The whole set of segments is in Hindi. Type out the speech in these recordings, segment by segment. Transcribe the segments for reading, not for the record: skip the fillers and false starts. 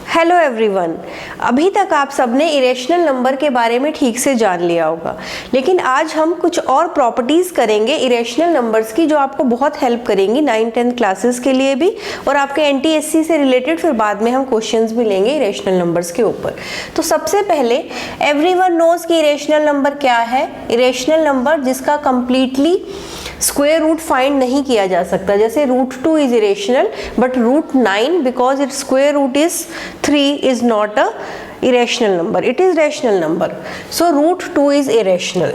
हेलो एवरीवन, अभी तक आप सबने इरेशनल नंबर के बारे में ठीक से जान लिया होगा, लेकिन आज हम कुछ और प्रॉपर्टीज़ करेंगे इरेशनल नंबर्स की जो आपको बहुत हेल्प करेंगी 9-10 क्लासेस के लिए भी और आपके एनटीएससी से रिलेटेड। फिर बाद में हम क्वेश्चंस भी लेंगे इरेशनल नंबर्स के ऊपर। तो सबसे पहले एवरीवन नोज कि इरेशनल नंबर क्या है। इरेशनल नंबर जिसका कंप्लीटली स्क्वायर रूट फाइंड नहीं किया जा सकता, जैसे √2 is irrational but √9 because it's square root is 3 is not a irrational number, it is rational number, so √2 is irrational.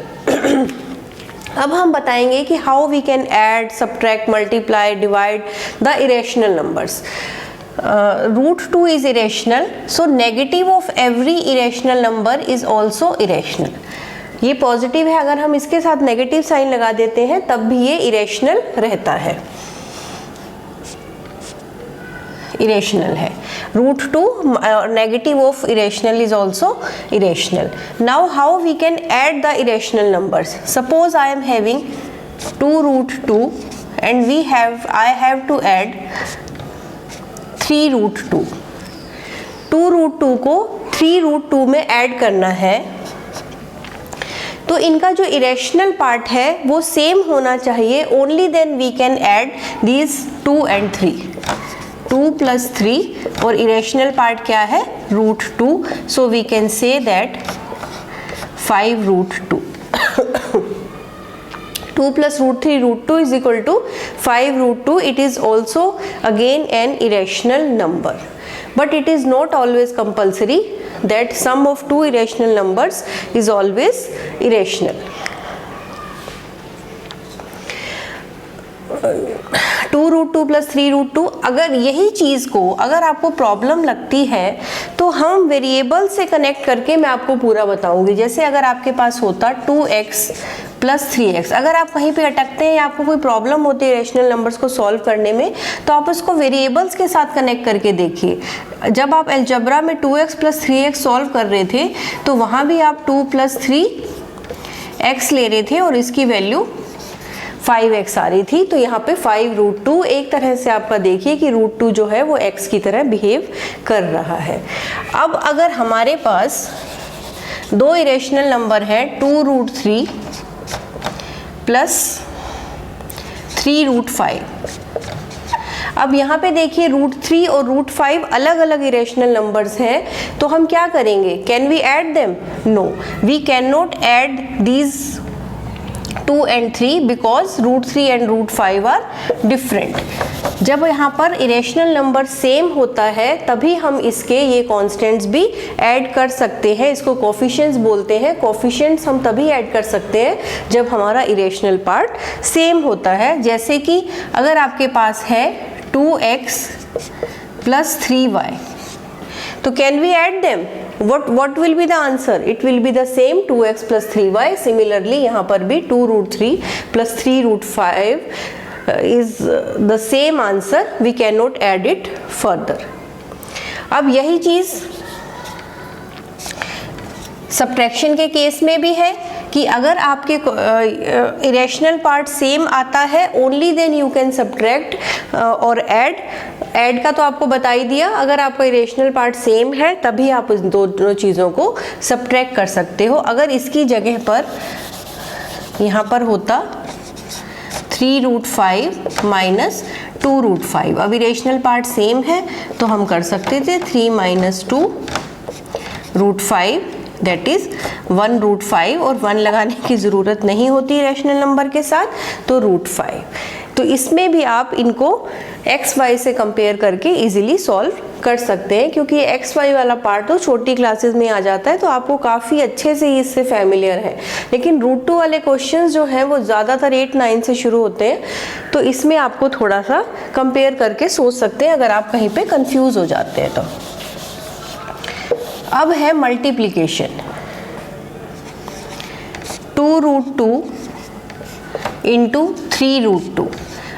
अब हम बताएंगे कि how we can add, subtract, multiply, divide the irrational numbers. √2 is irrational, so negative of every irrational number is also irrational. ये पॉजिटिव है, अगर हम इसके साथ नेगेटिव साइन लगा देते हैं तब भी ये इरेशनल रहता है, इरेशनल है। √2 negative of irrational is also irrational. Now how we can add the irrational numbers? Suppose I am having 2√2 and I have to add 3√2. 2√2 को 3√2 में ऐड करना है, तो इनका जो इरेशनल पार्ट है वो सेम होना चाहिए। Only then we can add these 2 and 3, 2 + 3 और इरेशनल पार्ट क्या है √2, so we can say that 5√2. 2 + √3 √2 is equal to 5√2. It is also again an irrational number, but it is not always compulsory that sum of two irrational numbers is always irrational. 2√2 + 3√2, अगर यही चीज़ को अगर आपको प्रॉब्लम लगती है तो हम वेरिएबल से कनेक्ट करके मैं आपको पूरा बताऊंगी। जैसे अगर आपके पास होता 2x + 3x, अगर आप कहीं पे अटकते हैं या आपको कोई प्रॉब्लम होती है रेशनल नंबर्स को सॉल्व करने में, तो आप उसको वेरिएबल्स के साथ कनेक्ट करके देखिए। जब आप अलजेब्रा में 2x + 3x सॉल्व कर रहे थे तो वहाँ भी आप 2 + 3x ले रहे थे और इसकी वैल्यू 5x आ रही थी, तो यहाँ पे 5√2 एक तरह से आपका देखिए कि √2 जो है वो x की तरह बिहेव कर रहा है। अब अगर हमारे पास दो इरेशनल नंबर है 2√3 + 3√5, अब यहाँ पे देखिए √3 और √5 अलग अलग इरेशनल नंबर्स हैं, तो हम क्या करेंगे? Can we add them? No, we can not add these 2 and 3 because √3 and √5 are different. जब यहाँ पर इरेशनल नंबर सेम होता है तभी हम इसके ये कॉन्स्टेंट्स भी ऐड कर सकते हैं, इसको कोफिशिएंट्स बोलते हैं। कोफिशिएंट्स हम तभी ऐड कर सकते हैं जब हमारा इरेशनल पार्ट सेम होता है। जैसे कि अगर आपके पास है 2x + 3y, तो can we add them? What will be the answer? It will be the same 2x + 3y. Similarly यहाँ पर भी 2√3 + 3√5 is the same answer. We cannot add it further. अब यही चीज़ सब्ट्रैक्शन के केस में भी है कि अगर आपके इरेशनल पार्ट सेम आता है only then you can subtract और ऐड का तो आपको बता ही दिया। अगर आपका इरेशनल पार्ट सेम है तभी आप इस दोनों चीज़ों को सब्ट्रैक्ट कर सकते हो। अगर इसकी जगह पर यहाँ पर होता 3√5 - 2√5, अब इरेशनल पार्ट सेम है तो हम कर सकते थे 3 - 2√5 दैट इज 1√5, और 1 लगाने की ज़रूरत नहीं होती रैशनल नंबर के साथ, तो √5। तो इसमें भी आप इनको एक्स वाई से कंपेयर करके इजीली सॉल्व कर सकते हैं, क्योंकि एक्स वाई वाला पार्ट तो छोटी क्लासेस में आ जाता है तो आपको काफ़ी अच्छे से इससे फैमिलियर है। लेकिन √2 वाले क्वेश्चंस जो हैं वो ज़्यादातर 8-9 से शुरू होते हैं, तो इसमें आपको थोड़ा सा कंपेयर करके सोच सकते हैं अगर आप कहीं पे कंफ्यूज हो जाते हैं तो। अब है मल्टीप्लिकेशन, 2√2 × 3√2,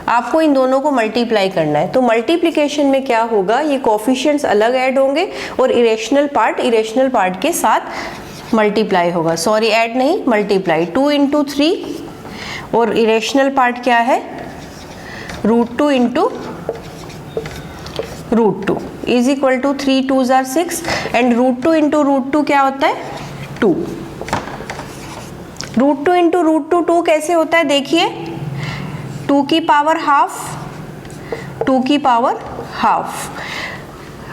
आपको इन दोनों को मल्टीप्लाई करना है। तो मल्टीप्लिकेशन में क्या होगा, ये कोफिशिएंट्स अलग ऐड होंगे और इरेशनल पार्ट के साथ मल्टीप्लाई होगा, सॉरी ऐड नहीं मल्टीप्लाई। 2 × 3 और इरेशनल पार्ट क्या है √2 × √2, इज इक्वल टू 3 2 जार 6 एंड √2 इंटू √2 क्या होता है 2। √2 इंटू √2 2 कैसे होता है देखिए, 2 की पावर हाफ, 2 की पावर हाफ।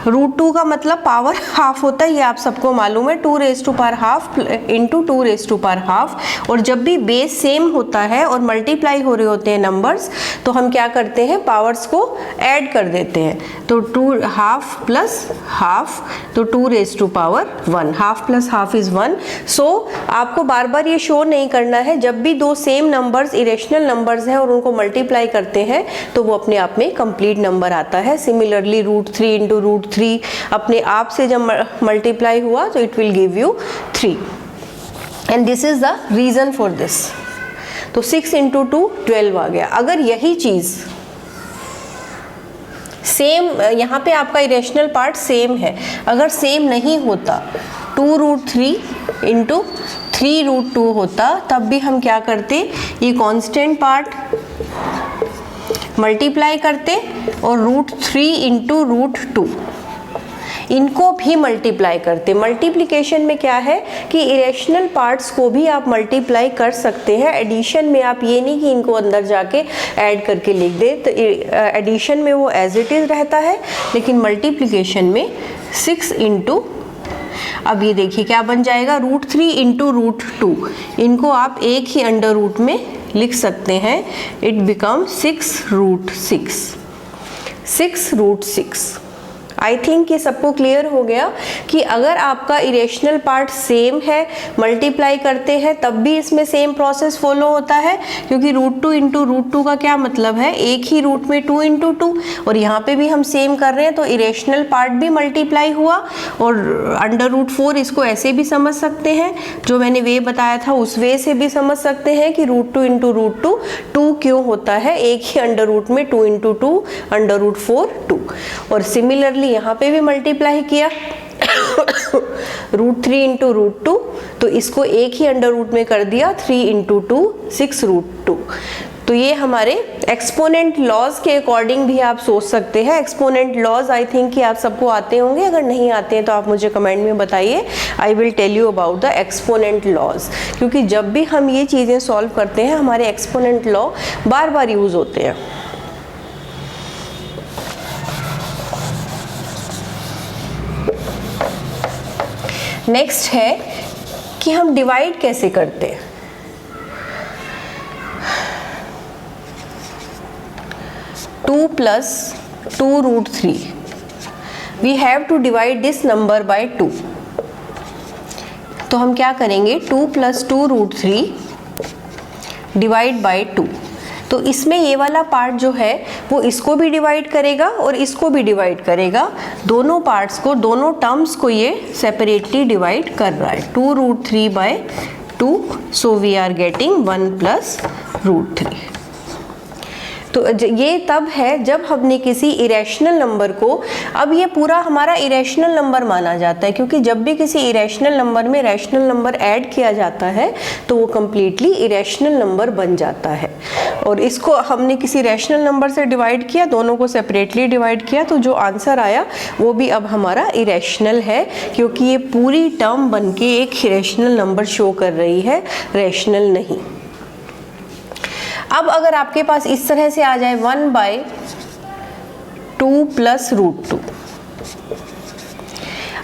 √2 का मतलब पावर हाफ होता है, ये आप सबको मालूम है, 2 raise to power half into 2 raise to power half. और जब भी बेस सेम होता है और मल्टीप्लाई हो रहे होते हैं नंबर्स, तो हम क्या करते हैं, पावर्स को ऐड कर देते हैं। तो 2 हाफ प्लस हाफ, तो 2 raise to power 1, half plus half is 1। So आपको बार बार ये शो नहीं करना है, जब भी दो सेम नंबर्स इरेशनल नंबर्स हैं और उनको मल्टीप्लाई करते हैं तो वो अपने आप में कंप्लीट नंबर आता है। सिमिलरली √3 इंटू √3 अपने आप से जब मल्टीप्लाई हुआ तो it will give you 3 and this is the reason for this. तो 6 इंटू 2 12 आ गया। अगर यही चीज सेम, यहाँ पे आपका इरेशनल पार्ट सेम है, अगर सेम नहीं होता 2√3 इंटू 3√2 होता, तब भी हम क्या करते, ये कांस्टेंट पार्ट मल्टीप्लाई करते और √3 इंटू √2 इनको भी मल्टीप्लाई करते। मल्टीप्लिकेशन में क्या है कि इरेशनल पार्ट्स को भी आप मल्टीप्लाई कर सकते हैं। एडिशन में आप ये नहीं कि इनको अंदर जाके ऐड करके लिख दे, तो एडिशन में वो एज इट इज़ रहता है, लेकिन मल्टीप्लिकेशन में 6 इंटू, अब ये देखिए क्या बन जाएगा, √3 इंटू √2, इनको आप एक ही अंडर रूट में लिख सकते हैं, इट बिकम 6√6। आई थिंक ये सबको क्लियर हो गया कि अगर आपका इरेशनल पार्ट सेम है, मल्टीप्लाई करते हैं तब भी इसमें सेम प्रोसेस फॉलो होता है, क्योंकि √2 इंटू √2 का क्या मतलब है, एक ही रूट में 2 इंटू 2, और यहाँ पे भी हम सेम कर रहे हैं, तो इरेशनल पार्ट भी मल्टीप्लाई हुआ। और √4 इसको ऐसे भी समझ सकते हैं, जो मैंने वे बताया था उस वे से भी समझ सकते हैं कि √2 इंटू √2 2 क्यों होता है, एक ही अंडर रूट में 2 इंटू 2 √4 2। और सिमिलरली यहाँ पे भी मल्टीप्लाई किया √3 इंटू √2, तो इसको एक ही अंडर रूट में कर दिया, 3 इंटू 2 6√2। तो ये हमारे एक्सपोनेंट लॉज के अकॉर्डिंग भी आप सोच सकते हैं। एक्सपोनेंट लॉज आई थिंक कि आप सबको आते होंगे, अगर नहीं आते हैं तो आप मुझे कमेंट में बताइए, I will tell you about the exponent laws, क्योंकि जब भी हम ये चीज़ें सॉल्व करते हैं हमारे एक्सपोनेंट लॉ बार बार यूज़ होते हैं। नेक्स्ट है कि हम डिवाइड कैसे करते हैं। Two plus 2√3, we have to divide this number by 2। तो हम क्या करेंगे, 2 प्लस 2√3 डिवाइड बाय 2। तो इसमें ये वाला पार्ट जो है वो इसको भी डिवाइड करेगा और इसको भी डिवाइड करेगा, दोनों पार्ट्स को, दोनों टर्म्स को ये सेपरेटली डिवाइड कर रहा है, 2√3 by 2, so we are getting 1 plus √3। तो ये तब है जब हमने किसी इरेशनल नंबर को, अब ये पूरा हमारा इरेशनल नंबर माना जाता है, क्योंकि जब भी किसी इरेशनल नंबर में रैशनल नंबर ऐड किया जाता है तो वो कम्प्लीटली इरेशनल नंबर बन जाता है। और इसको हमने किसी रैशनल नंबर से डिवाइड किया, दोनों को सेपरेटली डिवाइड किया, तो जो आंसर आया वो भी अब हमारा इरेशनल है, क्योंकि ये पूरी टर्म बन के एक इरेशनल नंबर शो कर रही है, रैशनल नहीं। अब अगर आपके पास इस तरह से आ जाए 1/2 प्लस √2,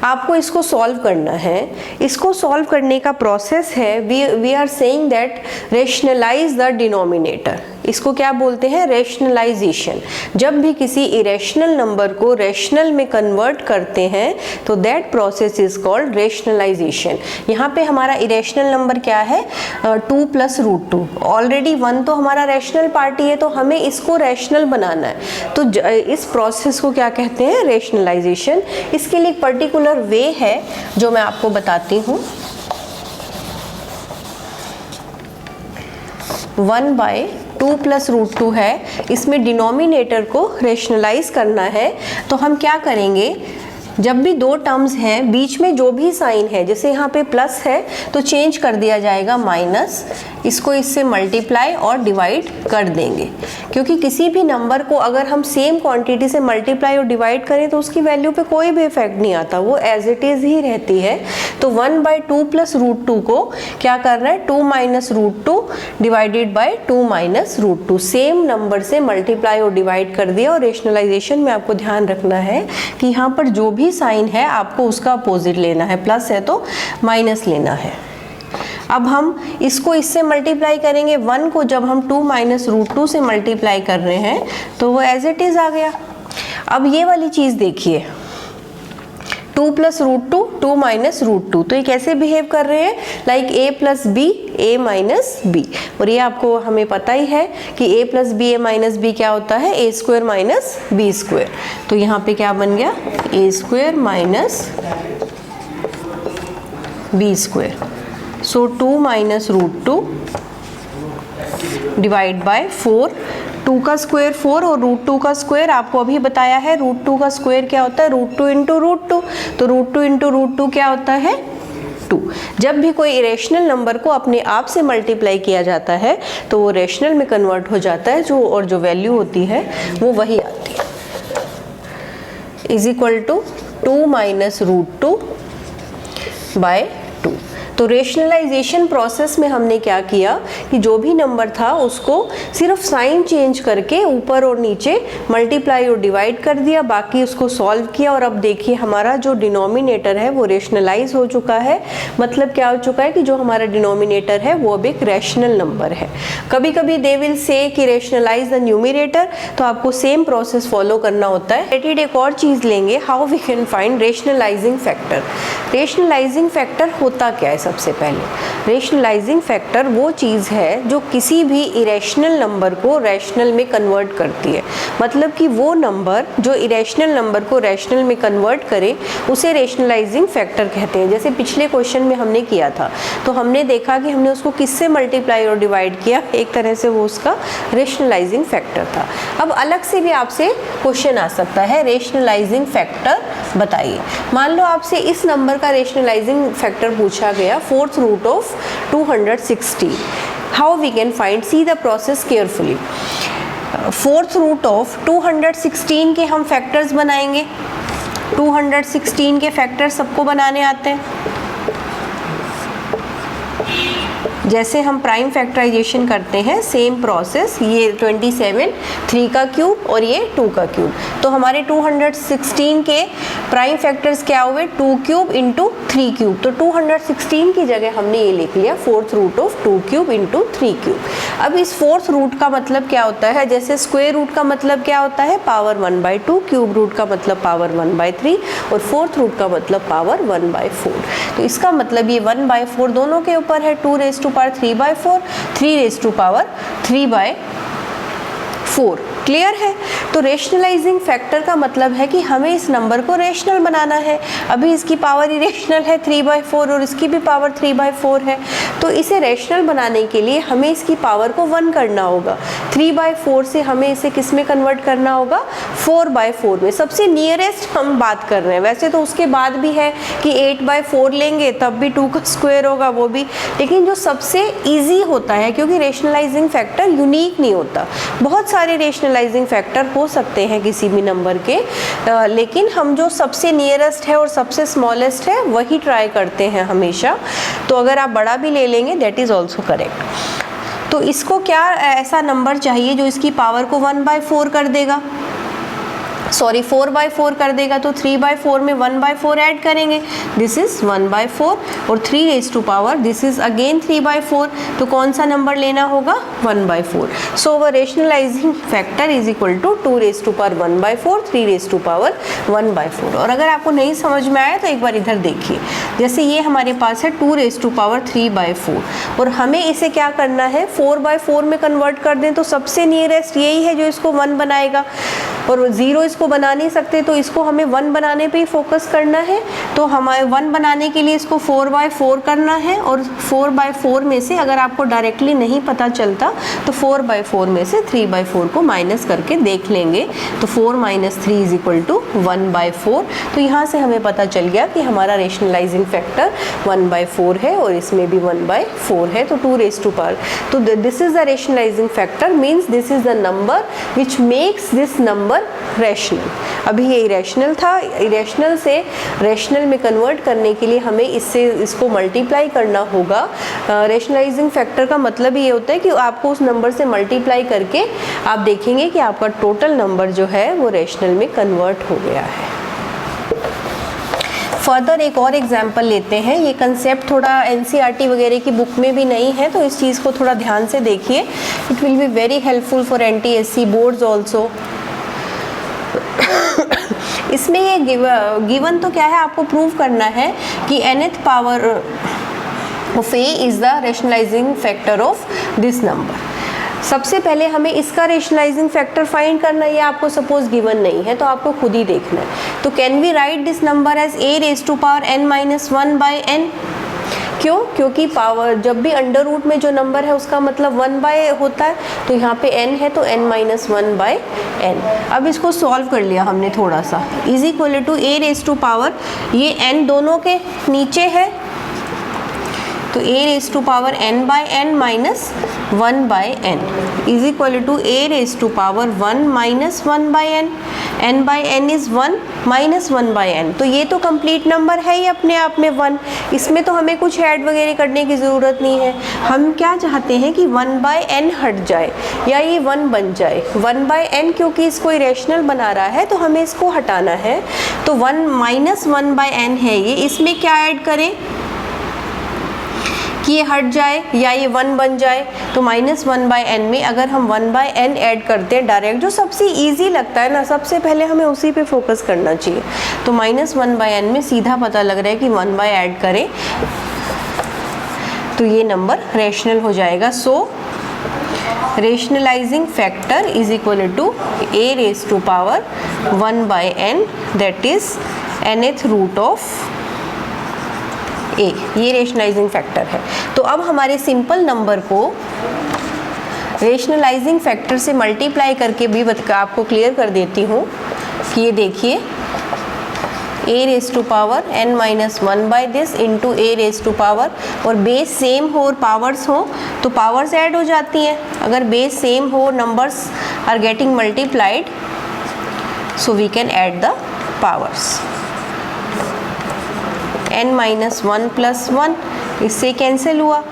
आपको इसको सॉल्व करना है। इसको सॉल्व करने का प्रोसेस है, we are saying that rationalise the denominator. इसको क्या बोलते हैं, रेशनलाइजेशन। जब भी किसी इरेशनल नंबर को रेशनल में कन्वर्ट करते हैं तो that process is called rationalisation. यहाँ पे हमारा इरेशनल नंबर क्या है, 2 प्लस √2। ऑलरेडी 1 तो हमारा रैशनल पार्टी है, तो हमें इसको रैशनल बनाना है, तो इस प्रोसेस को क्या कहते हैं, रेशनलाइजेशन। इसके लिए एक पर्टिकुलर वे है जो मैं आपको बताती हूँ। 1/2 प्लस √2 है, इसमें डिनोमिनेटर को रेशनलाइज करना है, तो हम क्या करेंगे, जब भी दो टर्म्स हैं बीच में जो भी साइन है, जैसे यहाँ पे प्लस है तो चेंज कर दिया जाएगा माइनस, इसको इससे मल्टीप्लाई और डिवाइड कर देंगे, क्योंकि किसी भी नंबर को अगर हम सेम क्वांटिटी से मल्टीप्लाई और डिवाइड करें तो उसकी वैल्यू पे कोई भी इफेक्ट नहीं आता, वो एज इट इज ही रहती है। तो 1/2 प्लस √2 को क्या करना है, 2 minus √2 divided by 2 minus √2, same number से मल्टीप्लाई और डिवाइड कर दिया। और रेशनलाइजेशन में आपको ध्यान रखना है कि यहाँ पर जो भी साइन है आपको उसका अपोजिट लेना है, प्लस है तो माइनस लेना है। अब हम इसको इससे मल्टीप्लाई करेंगे, 1 को जब हम 2 माइनस √2 से मल्टीप्लाई कर रहे हैं तो वो एज इट इज आ गया। अब ये वाली चीज़ देखिए, 2 प्लस √2, 2 माइनस √2, तो ये कैसे बिहेव कर रहे हैं, like a plus b, a minus b. और ये आपको हमें पता ही है कि a plus b, a minus b क्या होता है, a square minus b square. तो यहाँ पे क्या बन गया, a square minus b square. So 2 minus √2 divide by 4, 2 का स्क्वायर 4 और √2 का स्क्वायर आपको अभी बताया है, √2 का स्क्वायर क्या होता है, √2 इंटू √2, तो √2 इंटू √2 क्या होता है 2। जब भी कोई इरेशनल नंबर को अपने आप से मल्टीप्लाई किया जाता है तो वो रेशनल में कन्वर्ट हो जाता है, जो और जो वैल्यू होती है वो वही आती है, is equal to 2 minus √2 by 2। तो रेशनलाइजेशन प्रोसेस में हमने क्या किया कि जो भी नंबर था उसको सिर्फ साइन चेंज करके ऊपर और नीचे मल्टीप्लाई और डिवाइड कर दिया, बाकी उसको सॉल्व किया। और अब देखिए हमारा जो डिनोमिनेटर है वो रेशनलाइज हो चुका है। मतलब क्या हो चुका है कि जो हमारा डिनोमिनेटर है वो अब एक रैशनल नंबर है। कभी कभी दे विल से कि रेशनलाइज द न्यूमरेटर, तो आपको सेम प्रोसेस फॉलो करना होता है। रेटेड एक और चीज़ लेंगे, how we can find rationalising factor. Rationalising factor होता क्या है, सबसे पहले रेशनलाइजिंग फैक्टर वो चीज़ है जो किसी भी इरेशनल नंबर को रैशनल में कन्वर्ट करती है। मतलब कि वो नंबर जो इरेशनल नंबर को रैशनल में कन्वर्ट करे उसे रेशनलाइजिंग फैक्टर कहते हैं। जैसे पिछले क्वेश्चन में हमने किया था, तो हमने देखा कि हमने उसको किससे मल्टीप्लाई और डिवाइड किया, एक तरह से वो उसका रेशनलाइजिंग फैक्टर था। अब अलग से भी आपसे क्वेश्चन आ सकता है, रेशनलाइजिंग फैक्टर बताइए। मान लो आपसे इस नंबर का रेशनलाइजिंग फैक्टर पूछा गया, 4th root of 260। How we can find, see the process carefully. 4th root of 216 के हम फैक्टर्स बनाएंगे। 216 के फैक्टर्स सबको बनाने आते हैं। जैसे हम प्राइम फैक्टराइजेशन करते हैं सेम प्रोसेस, ये 27 3 का क्यूब और ये 2 का क्यूब। तो हमारे 216 के प्राइम फैक्टर्स क्या हुए, 2 क्यूब इंटू 3 क्यूब। तो 216 की जगह हमने ये लिख लिया 4th root of 2 cube into 3 cube. अब इस 4th रूट का मतलब क्या होता है, जैसे स्क्वायर रूट का मतलब क्या होता है, पावर 1/2, क्यूब रूट का मतलब पावर 1/3 और 4th रूट का मतलब पावर 1/4। तो इसका मतलब ये 1/4 दोनों के ऊपर है, 2 raise to power 3/4, 3 raise to power 3/4। Clear है। तो रेशनलाइजिंग फैक्टर का मतलब है कि हमें इस नंबर को रेशनल बनाना है। अभी इसकी पावर इरेशनल है 3/4 और इसकी भी पावर 3/4 है। तो इसे रेशनल बनाने के लिए हमें इसकी पावर को 1 करना होगा। 3/4 से हमें इसे किस में कन्वर्ट करना होगा, 4/4 में। सबसे नियरेस्ट हम बात कर रहे हैं, वैसे तो उसके बाद भी है कि 8/4 लेंगे तब भी 2 का स्क्वायर होगा वो भी, लेकिन जो सबसे ईजी होता है, क्योंकि रेशनलाइजिंग फैक्टर यूनिक नहीं होता, बहुत सारे रेशनलाइजिंग फैक्टर हो सकते हैं किसी भी नंबर के, लेकिन हम जो सबसे नियरेस्ट है और सबसे स्मॉलेस्ट है वही ट्राई करते हैं हमेशा। तो अगर आप बड़ा भी ले लेंगे दैट इज़ ऑल्सो करेक्ट। तो इसको क्या ऐसा नंबर चाहिए जो इसकी पावर को 1/4 कर देगा, सॉरी 4/4 कर देगा। तो 3/4 में 1/4 ऐड करेंगे, दिस इज 1/4 और 3 raise to power this is again 3/4। तो कौन सा नंबर लेना होगा, 1/4। So the rationalising factor is equal to 2 raise to power 1/4, 3 raise to power 1/4। और अगर आपको नहीं समझ में आया तो एक बार इधर देखिए, जैसे ये हमारे पास है 2 रेज़ टू पावर 3/4 और हमें इसे क्या करना है 4/4 में कन्वर्ट कर दें। तो सबसे नियरेस्ट यही है जो इसको 1 बनाएगा और 0 इसको इसको बना नहीं सकते तो इसको हमें 1 बनाने पे ही फोकस करना है। तो हमारे 1 बनाने के लिए इसको 4/4 करना है, और 4/4 में से अगर आपको डायरेक्टली नहीं पता चलता तो 4/4 में से 3/4 को माइनस करके देख लेंगे। तो 4 - 3 = 1/4। तो यहाँ से हमें पता चल गया कि हमारा रेशनलाइजिंग फैक्टर 1/4 है और इसमें भी 1/4 है। तो 2 raised to power, तो this is the rationalising factor, means this is the number which makes this number rational. अभी ये इरेशनल था, इरेशनल से रैशनल में कन्वर्ट करने के लिए हमें इसको मल्टीप्लाई करना होगा। रेशनलाइजिंग फैक्टर का मतलब ये होता है कि आपको उस नंबर से मल्टीप्लाई करके आप देखेंगे कि आपका टोटल नंबर जो है वो रैशनल में कन्वर्ट हो गया है। फर्दर एक और एग्जाम्पल लेते हैं। ये कंसेप्ट थोड़ा NCERT वगैरह की बुक में भी नहीं है, तो इस चीज़ को थोड़ा ध्यान से देखिए। It will be very helpful for NTSC boards also. इसमें ये गिवन तो क्या है, आपको प्रूव करना है कि nth power of a is the rationalising factor of this number. सबसे पहले हमें इसका रेशनलाइजिंग फैक्टर फाइंड करना है, ये आपको सपोज गिवन नहीं है तो आपको खुद ही देखना है। तो can we write this number as a raised to power n-1/n? क्यों? क्योंकि पावर जब भी अंडर रूट में जो नंबर है उसका मतलब 1 होता है, तो यहाँ पे n है तो n-1/n। अब इसको सॉल्व कर लिया हमने थोड़ा सा, is equal to a raised to power, ये n दोनों के नीचे है तो a raised to power n/n - 1/n is equal to a raised to power 1 - 1/n, n/n is 1 - 1/n। तो ये तो कंप्लीट नंबर है ही अपने आप में 1, इसमें तो हमें कुछ ऐड वगैरह करने की ज़रूरत नहीं है। हम क्या चाहते हैं कि 1/n हट जाए या ये 1 बन जाए। 1/n क्योंकि इसको इरेशनल बना रहा है तो हमें इसको हटाना है। तो 1 - 1/n है ये, इसमें क्या ऐड करें कि ये हट जाए या ये 1 बन जाए। तो -1/n में अगर हम 1/n ऐड करते हैं डायरेक्ट, जो सबसे इजी लगता है ना, सबसे पहले हमें उसी पे फोकस करना चाहिए। तो -1/n में सीधा पता लग रहा है कि 1 ऐड करें तो ये नंबर रैशनल हो जाएगा। So rationalising factor is equal to a raised to power 1/n, that is nth root of a। ये रेशनलाइजिंग फैक्टर है। तो अब हमारे सिंपल नंबर को रेशनलाइजिंग फैक्टर से मल्टीप्लाई करके भी आपको क्लियर कर देती हूँ कि ये देखिए a raised to power n-1/this into a raised to power, और बेस सेम हो और पावर्स हो तो पावर्स ऐड हो जाती हैं। अगर बेस सेम हो, numbers are getting multiplied, so we can add the powers. n-1 + 1 इससे कैंसिल हुआ,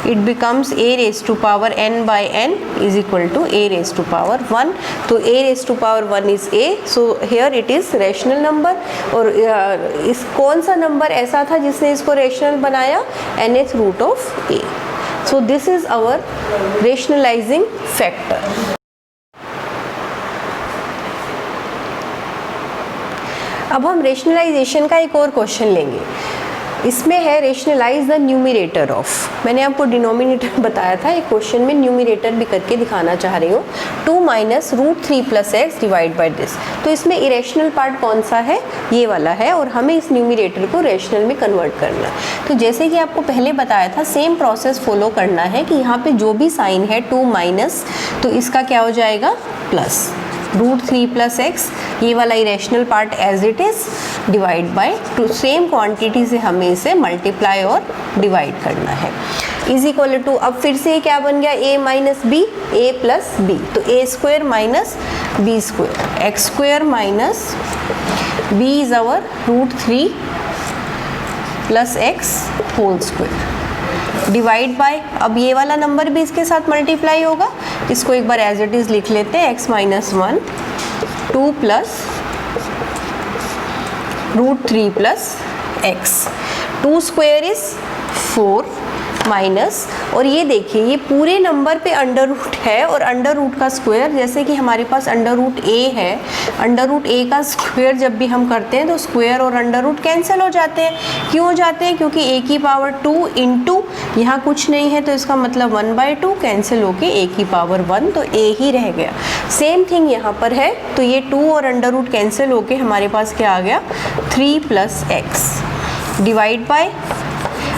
it becomes a raised to power n/n is equal to a raised to power 1। तो a raised to power 1 is a, so here it is rational number. और इस कौन सा नंबर ऐसा था जिसने इसको रैशनल बनाया? nth root of a। So this is our rationalising factor. अब हम रेशनलाइजेशन का एक और क्वेश्चन लेंगे। इसमें है रेशनलाइज द न्यूमिरेटर ऑफ। मैंने आपको डिनोमिनेटर बताया था, एक क्वेश्चन में न्यूमिरेटर भी करके दिखाना चाह रही हूँ। 2 - √3 + x डिवाइड बाई दिस। तो इसमें इरेशनल पार्ट कौन सा है? ये वाला है, और हमें इस न्यूमिरेटर को रेशनल में कन्वर्ट करना है। तो जैसे कि आपको पहले बताया था, सेम प्रोसेस फॉलो करना है कि यहाँ पे जो भी साइन है 2 - तो इसका क्या हो जाएगा? प्लस √3 + x, ये वाला irrational part as it is, divide by to same quantity से हमें इसे मल्टीप्लाई और डिवाइड करना है। इज इक्वल टू, अब फिर से क्या बन गया? a - b, a + b। तो a² - b², x² - b is our √3 + x whole square divide by, अब ये वाला नंबर भी इसके साथ मल्टीप्लाई होगा। इसको एक बार एज इट इज लिख लेते हैं, x - 1 2 + √3 + x। 2² इज 4, माइनस, और ये देखिए ये पूरे नंबर पे अंडर रूट है और अंडर रूट का स्क्वायर, जैसे कि हमारे पास अंडर रूट ए है, अंडर रूट ए का स्क्वायर जब भी हम करते हैं तो स्क्वायर और अंडर रूट कैंसिल हो जाते हैं। क्यों हो जाते हैं? क्योंकि ए की पावर 2 इंटू यहाँ कुछ नहीं है तो इसका मतलब 1/2 कैंसिल होके ए की पावर 1, तो ए ही रह गया। सेम थिंग यहाँ पर है, तो ये 2 और अंडर रूट कैंसिल होके हमारे पास क्या आ गया 3 + x डिवाइड बाय,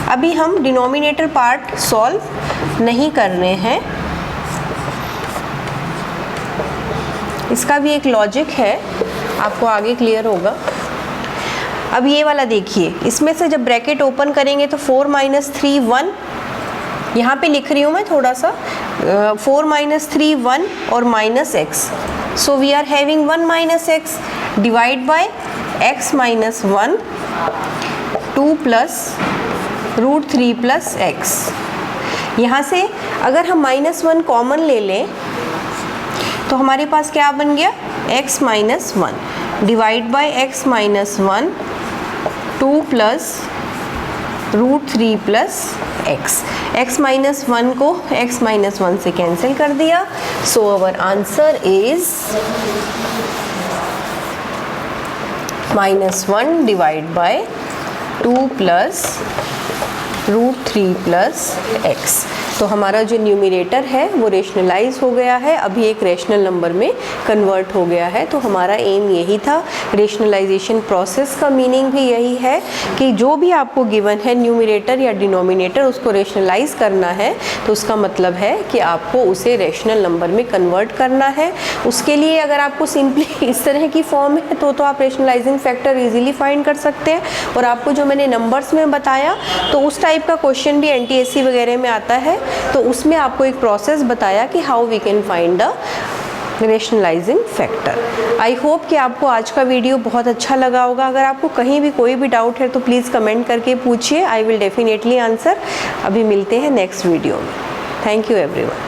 अभी हम डिनोमिनेटर पार्ट सॉल्व नहीं कर रहे हैं, इसका भी एक लॉजिक है, आपको आगे क्लियर होगा। अब ये वाला देखिए, इसमें से जब ब्रैकेट ओपन करेंगे तो 4 - 3 1, यहाँ पे लिख रही हूँ मैं थोड़ा सा, 4 - 3 1 और -x, so we are having 1 - x divide by x - 1 2 + √3 + x। यहाँ से अगर हम -1 कॉमन ले लें तो हमारे पास क्या बन गया x - 1 divide by x - 1 2 + √3 + x। x - 1 को x - 1 से कैंसिल कर दिया, so our answer is -1 divide by 2 + √3 + x। तो हमारा जो न्यूमरेटर है वो रेशनलाइज हो गया है, अभी एक रेशनल नंबर में कन्वर्ट हो गया है। तो हमारा एम यही था, रेशनलाइजेशन प्रोसेस का मीनिंग भी यही है कि जो भी आपको गिवन है न्यूमरेटर या डिनोमिनेटर, उसको रेशनलाइज करना है तो उसका मतलब है कि आपको उसे रेशनल नंबर में कन्वर्ट करना है। उसके लिए अगर आपको सिंपली इस तरह की फॉर्म है तो आप रेशनलाइजिंग फैक्टर इजीली फाइंड कर सकते हैं। और आपको जो मैंने नंबर्स में बताया तो उस टाइप का क्वेश्चन भी NTSC वगैरह में आता है, तो उसमें आपको एक प्रोसेस बताया कि how we can find the rationalising factor. I hope कि आपको आज का वीडियो बहुत अच्छा लगा होगा। अगर आपको कहीं भी कोई भी डाउट है तो प्लीज़ कमेंट करके पूछिए, आई विल डेफिनेटली आंसर। अभी मिलते हैं नेक्स्ट वीडियो में। Thank you everyone.